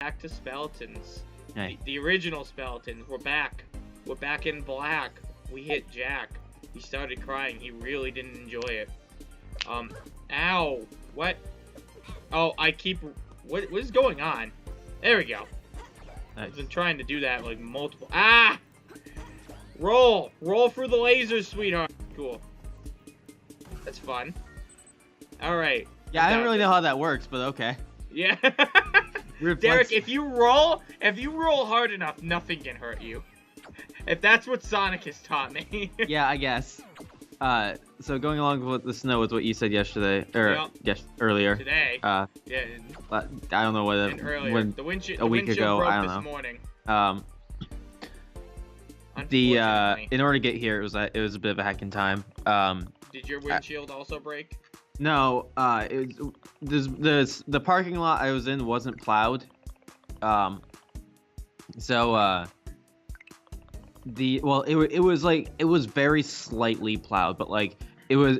back to Speletons. Hey. The original Speletons. We're back. We're back in black. We hit Jack. He started crying. He really didn't enjoy it. Ow. What? Oh, what is going on? There we go. Nice. I've been trying to do that like multiple. Ah! Roll! Roll for the lasers, sweetheart. Cool. That's fun. Alright. Yeah, I don't really know how that works, but okay. Yeah. Derek, if you roll hard enough, nothing can hurt you. If that's what Sonic has taught me. Yeah, I guess. So going along with the snow with what you said yesterday, or earlier. Today. Yeah. I don't know what it, earlier. when The windshield a week ago. broke I don't this know. morning. In order to get here, it was a bit of a heckin' time. Did your windshield also break? No. The parking lot I was in wasn't plowed. It was very slightly plowed, but like it was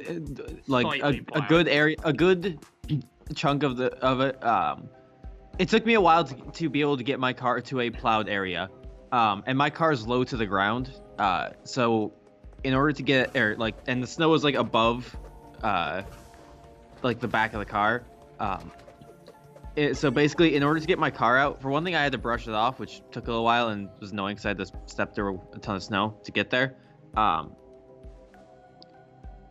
like a good area, a good chunk of it. It took me a while to be able to get my car to a plowed area, and my car is low to the ground. So in order to get air, and the snow was like above, like the back of the car. So basically, in order to get my car out, for one thing, I had to brush it off, which took a little while and was annoying because I had to step through a ton of snow to get there.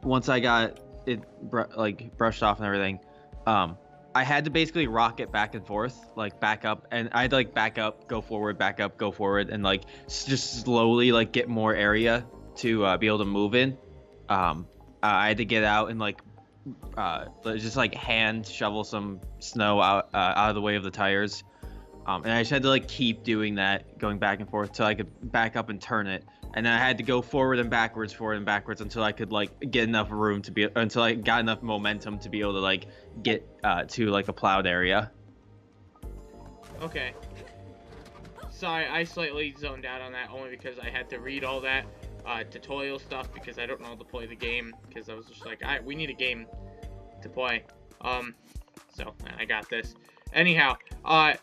Once I got it brushed off and everything, I had to basically rock it back and forth, like back up, and I had to back up, go forward, back up, go forward, and just slowly get more area to be able to move in. I had to get out and just hand shovel some snow out of the way of the tires, and I just had to keep doing that, going back and forth till I could back up and turn it, and then I had to go forward and backwards until I could get enough room until I got enough momentum to be able to get to a plowed area. Okay. Sorry, I slightly zoned out on that only because I had to read all that tutorial stuff because I don't know how to play the game, because I was just we need a game to play. So I got this. Anyhow, what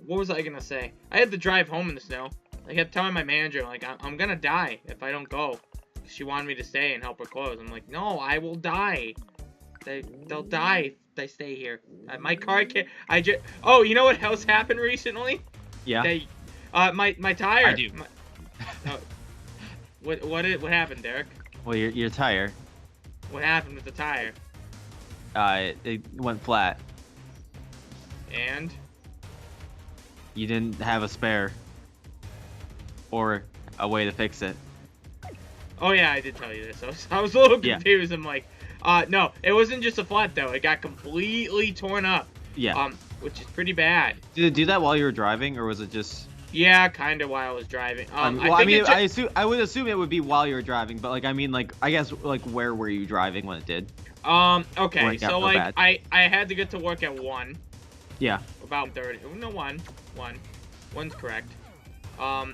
was I gonna say? I had to drive home in the snow. I kept telling my manager, I'm gonna die if I don't go. She wanted me to stay and help her close. I'm like, no, I will die. They'll die if they stay here. My car can't. Oh, you know what else happened recently? Yeah. My tire. I do. What happened, Derek? Well, your tire. What happened with the tire? It went flat. And? You didn't have a spare. Or a way to fix it. Oh yeah, I did tell you this. I was a little confused. Yeah. I'm like, no, it wasn't just a flat though. It got completely torn up. Yeah. Which is pretty bad. Did it do that while you were driving, or was it just? Yeah, kind of while I was driving. Well, I would assume it would be while you were driving, but I guess where were you driving when it did? Okay, so I had to get to work at 1. Yeah. About 30. No, 1. 1's correct. Oh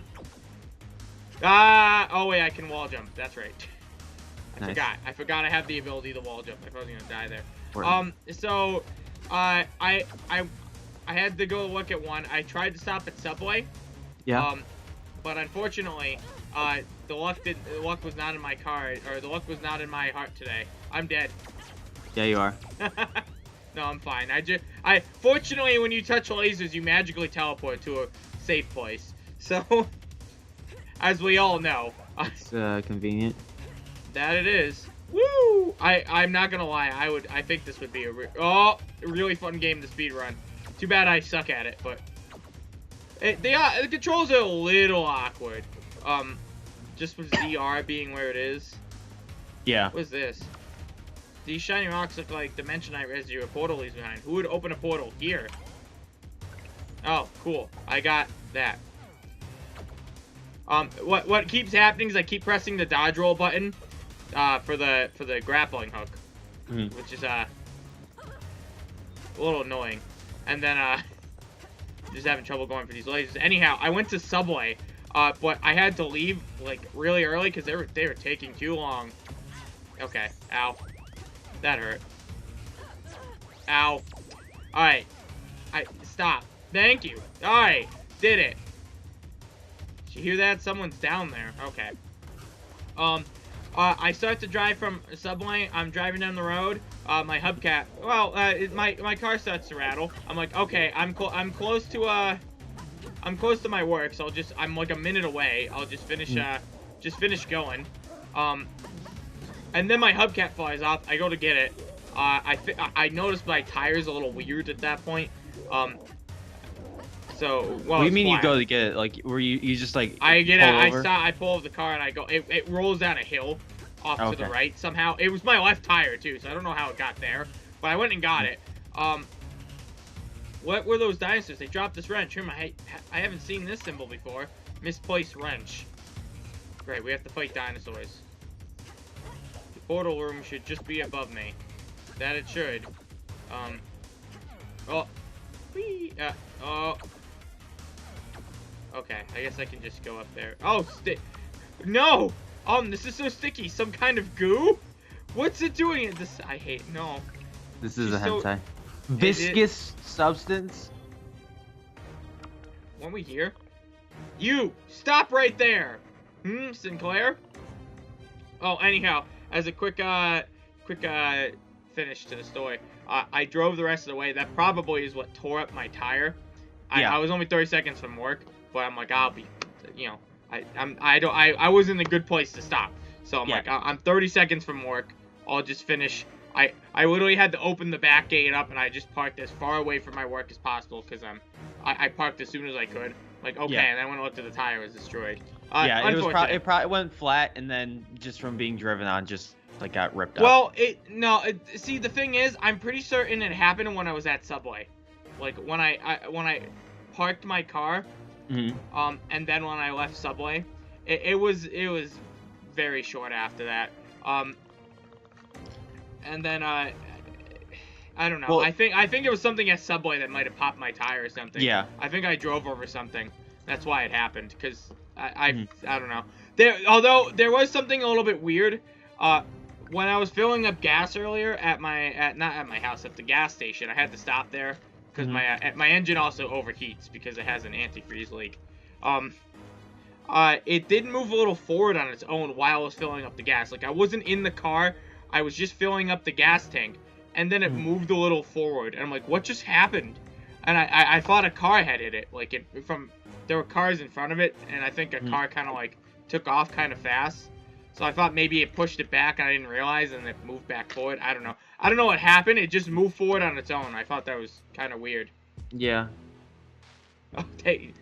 wait, I can wall jump. That's right. I forgot I have the ability to wall jump. I thought I was gonna die there. So I had to go look at 1. I tried to stop at Subway. Yeah. But unfortunately, the luck was not in my car, or the luck was not in my heart today. I'm dead. Yeah, you are. No, I'm fine. Fortunately, when you touch lasers, you magically teleport to a safe place. So, as we all know. It's convenient. That it is. Woo! I'm not gonna lie. I think this would be a really fun game to speedrun. Too bad I suck at it, but the controls are a little awkward. Just with ZR being where it is. Yeah. What is this? These shiny rocks look like Dimensionite residue. A portal leaves behind. Who would open a portal here? Oh, cool. I got that. What keeps happening is I keep pressing the dodge roll button for the grappling hook, which is a little annoying. And then just having trouble going for these lasers. Anyhow, I went to Subway, but I had to leave really early because they were taking too long. Okay, ow, that hurt. Ow. All right, stop. Thank you. Alright, did it. Did you hear that? Someone's down there. Okay. I start to drive from Subway. I'm driving down the road. My hubcap. Well, my car starts to rattle. I'm like, okay, I'm close to my work, so I'm like a minute away. I'll just finish going. And then my hubcap flies off. I go to get it. I noticed my tire's a little weird at that point. So, well, What do you mean flat. you go to get it? Like, were you just like I get pull out, over? I pull over the car and I go. It rolls down a hill off to the right somehow. It was my left tire too, so I don't know how it got there, but I went and got it. What were those dinosaurs? They dropped this wrench. I haven't seen this symbol before. Misplaced wrench. Great, we have to fight dinosaurs. The portal room should just be above me. That it should. Oh. Whee! Oh. Okay, I guess I can just go up there. Oh, no! This is so sticky. Some kind of goo? What's it doing? I hate. No. This is a so- hentai. Viscous substance. Weren't we here? You! Stop right there! Sinclair? Oh, anyhow, as a quick finish to the story, I drove the rest of the way. That probably is what tore up my tire. Yeah. I was only 30 seconds from work, but I'm like, I'll be, I was in a good place to stop. So I'm like, I'm 30 seconds from work. I'll just finish. I literally had to open the back gate up, and I just parked as far away from my work as possible because I parked as soon as I could. Like, okay, and then when I looked at the tire, it was destroyed. Yeah, it probably went flat, and then just from being driven on, just like got ripped up. Well, see, the thing is, I'm pretty certain it happened when I was at Subway, like when I parked my car, and then when I left Subway, it was very short after that, and then I don't know. Well, I think it was something at Subway that might have popped my tire or something. Yeah. I think I drove over something. That's why it happened. Cause I don't know. Although there was something a little bit weird. When I was filling up gas earlier not at my house, at the gas station, I had to stop there because my engine also overheats because it has an antifreeze leak. It did move a little forward on its own while I was filling up the gas. Like, I wasn't in the car. I was just filling up the gas tank. And then it moved a little forward. And I'm like, what just happened? And I thought a car had hit it. Like, there were cars in front of it. And I think a car kind of, like, took off kind of fast. So I thought maybe it pushed it back and I didn't realize. And it moved back forward. I don't know. I don't know what happened. It just moved forward on its own. I thought that was kind of weird. Yeah. Oh, hey.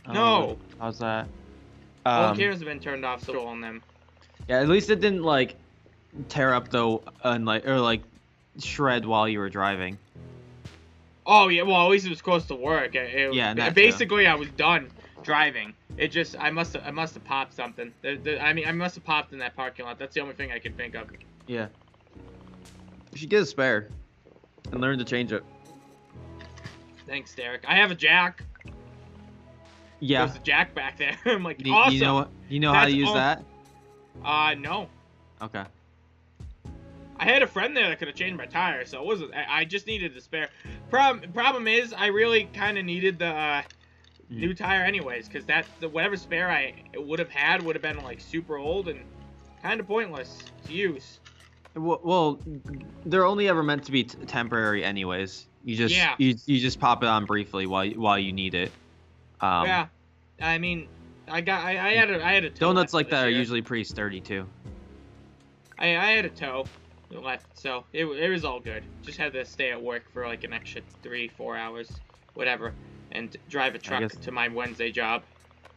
No. How's that? All cameras have been turned off, so on them. Yeah, at least it didn't like tear up though, or shred while you were driving. Oh yeah, well at least it was close to work. Basically, I was done driving. It just I must have popped something. I must have popped in that parking lot. That's the only thing I can think of. Yeah. You should get a spare and learn to change it. Thanks, Derek. I have a jack. Yeah. There's a jack back there. I'm like, awesome. You know how to use that? No. Okay. I had a friend there that could have changed my tire, so it wasn't. I just needed the spare. Problem is, I really kind of needed the new tire anyways, because whatever spare I would have had would have been like super old and kind of pointless to use. Well, they're only ever meant to be temporary anyways. You just you just pop it on briefly while you need it. Yeah, I mean, I had a toe donuts like that year. are usually pretty sturdy too. I had a toe left, so it was all good. Just had to stay at work for like an extra 3-4 hours, whatever, and drive a truck to my Wednesday job.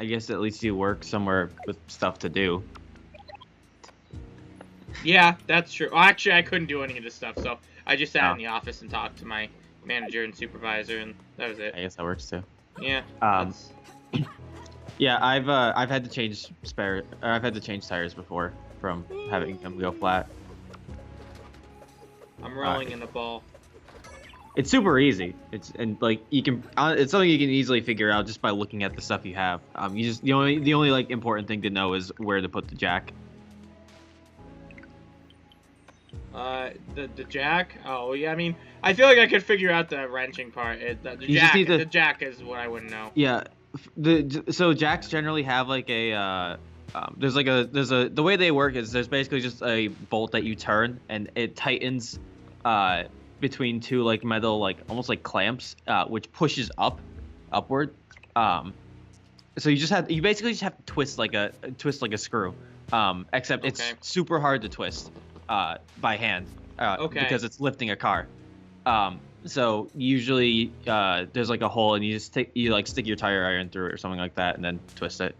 I guess at least you work somewhere with stuff to do. Yeah, that's true. Well, actually, I couldn't do any of this stuff, so I just sat in the office and talked to my manager and supervisor, and that was it. I guess that works too. Yeah. Yeah, I've had to change I've had to change tires before from having them go flat. I'm rolling in the ball. It's super easy. It's something you can easily figure out just by looking at the stuff you have. The only like important thing to know is where to put the jack. The jack. Oh yeah, I mean, I feel like I could figure out the wrenching part. The You just jack. need to. The jack is what I wouldn't know. Yeah, so jacks generally have like a the way they work is there's basically just a bolt that you turn and it tightens uh between two like metal like almost like clamps which pushes upward. So you basically just have to twist like a screw. Except it's Okay. super hard to twist by hand Okay. because it's lifting a car. So usually there's like a hole and you like stick your tire iron through it or something like that and then twist it.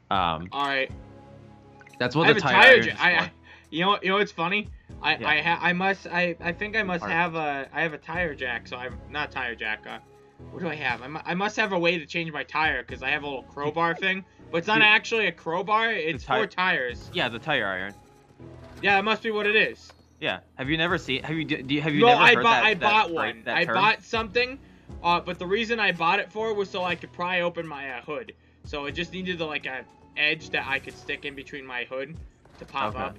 All right. That's I what have the a tire tire iron is jack. for. You know what's funny? I think I must Hard. have a tire jack. So I'm not a tire jack. What do I have? I must have a way to change my tire because I have a little crowbar thing, but it's not Dude, actually a crowbar. It's for tires. Yeah, the tire iron. Yeah, it must be what it is. Yeah. Have you never seen? Have you No, never I heard bought that? I bought that, one. that I term? bought something, but the reason I bought it for was so I could pry open my hood. So it just needed like a edge that I could stick in between my hood to pop Okay. up.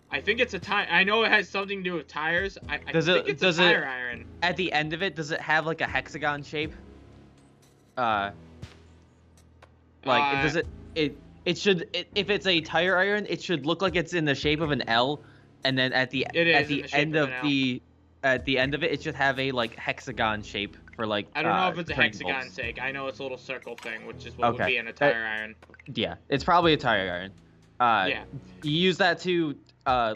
I think it's a tire. I know it has something to do with tires. I think it's a tire iron. At the end of it, does it have like a hexagon shape? Does it should if it's a tire iron, it should look like it's in the shape of an L, and then at the end of it, it should have a like hexagon shape for like. I don't know if it's a turning hexagon bolts. sake. I know it's a little circle thing, which is what would Okay. be in a tire iron. Yeah, it's probably a tire iron. Yeah. You use that to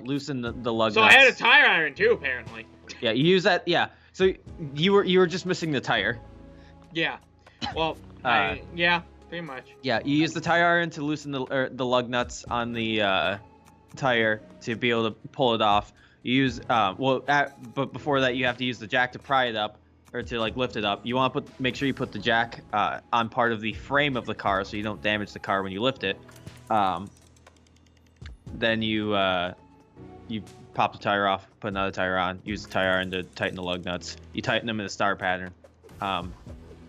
loosen the lug So nuts. I had a tire iron too, apparently. Yeah, you use that. Yeah. So you were just missing the tire. Yeah. Well, yeah, pretty much. Yeah, you use the tire iron to loosen the lug nuts on the tire to be able to pull it off. You use but before that you have to use the jack to pry it up or to like lift it up. You want to make sure you put the jack on part of the frame of the car so you don't damage the car when you lift it. Then you pop the tire off, put another tire on, use the tire iron to tighten the lug nuts. You tighten them in a star pattern, and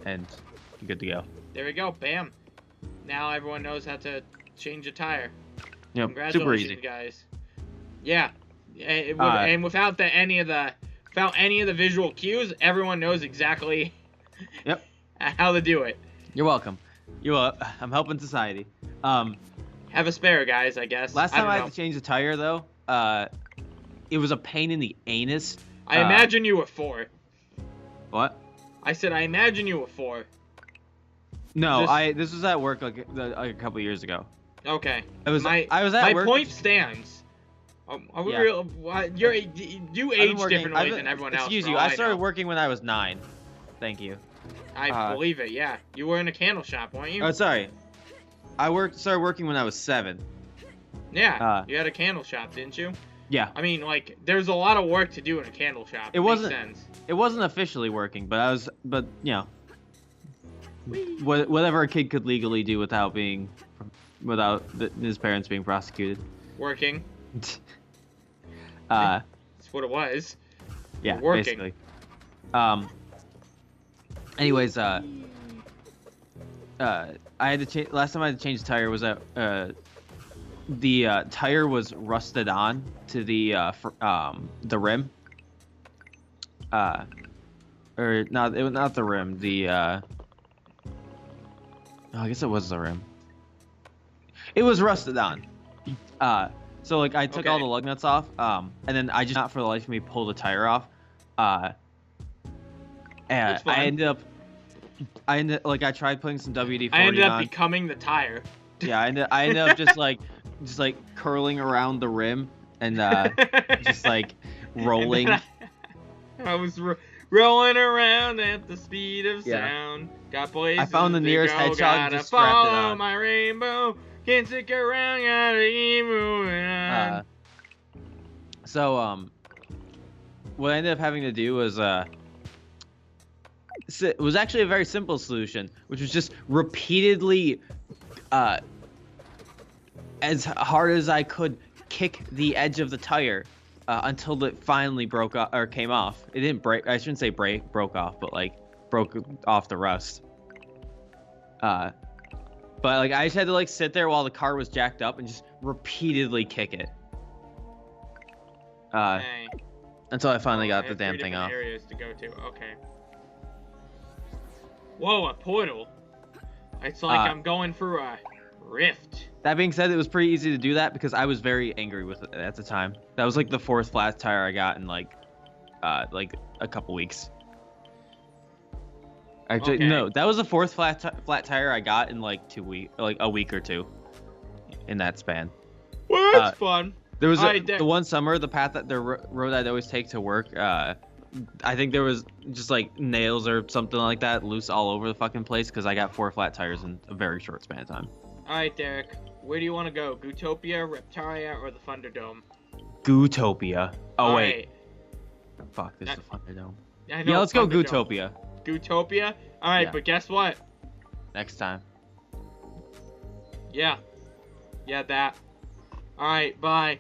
you're good to go. There we go. Bam. Now everyone knows how to change a tire. Yep, Congratulations, super easy. guys. Yeah. And without any of the visual cues, everyone knows exactly Yep. how to do it. You're welcome. I'm helping society. Have a spare, guys, I guess. Last time I don't had to change the tire though, it was a pain in the anus. know. I imagine you were 4. What? I said I imagine you were 4. No, Just- this was at work like a couple years ago. Okay. I was at my work. point stands. Are we Yeah. real? You I've age been differently than everyone else. Excuse for you. all I started know. working when I was 9. Thank you. I believe it. Yeah, you were in a candle shop, weren't you? Oh, sorry. Started working when I was 7. Yeah, you had a candle shop, didn't you? Yeah. I mean, like, there's a lot of work to do in a candle shop. It Makes wasn't- sense. It wasn't officially working, but you know, whatever a kid could legally do without his parents being prosecuted. Working. uh, That's what it was. yeah, Working. basically. Anyways, I had to change. Last time I had to change the tire was that the tire was rusted on to the rim. Or not? It was not the rim. I guess it was the rim. It was rusted on. So like I took all Okay. the lug nuts off. And then I just not for the life of me pull the tire off. And That's fine. I ended like I tried putting some WD-40 I ended up on. becoming the tire. Yeah, I ended up just like curling around the rim and just like rolling. And then I was rolling around at the speed of Yeah. sound. Got places I found the to nearest go, hedgehog and gotta just strapped it follow on. my rainbow. Can't stick around, gotta keep moving on. So what I ended up having to do was it was actually a very simple solution, which was just repeatedly as hard as I could kick the edge of the tire until it finally broke off or came off. It didn't break. I shouldn't say broke off, but like broke off the rust. But like I just had to like sit there while the car was jacked up and just repeatedly kick it. Okay. until I finally Oh, I got the have damn three thing different off. areas to go to. Okay. Whoa, a portal. It's like I'm going through a rift. That being said, it was pretty easy to do that because I was very angry with it at the time. That was like the 4th flat tire I got in like a couple weeks. Actually, Okay. no, that was the 4th flat tire I got in like a week or 2, in that span. Well, that's fun. There was Alright, the one summer, the road I'd always take to work. I think there was just like nails or something like that loose all over the fucking place because I got 4 flat tires in a very short span of time. Alright, Derek. Where do you want to go? Gootopia, Reptaria, or the Thunderdome? Gootopia. Oh wait. Alright. Fuck, this is the Thunderdome. I know, Yeah, let's go Thunderdome. Gootopia. Gootopia? Alright, Yeah. but guess what? Next time. Yeah. Yeah, that. Alright, bye.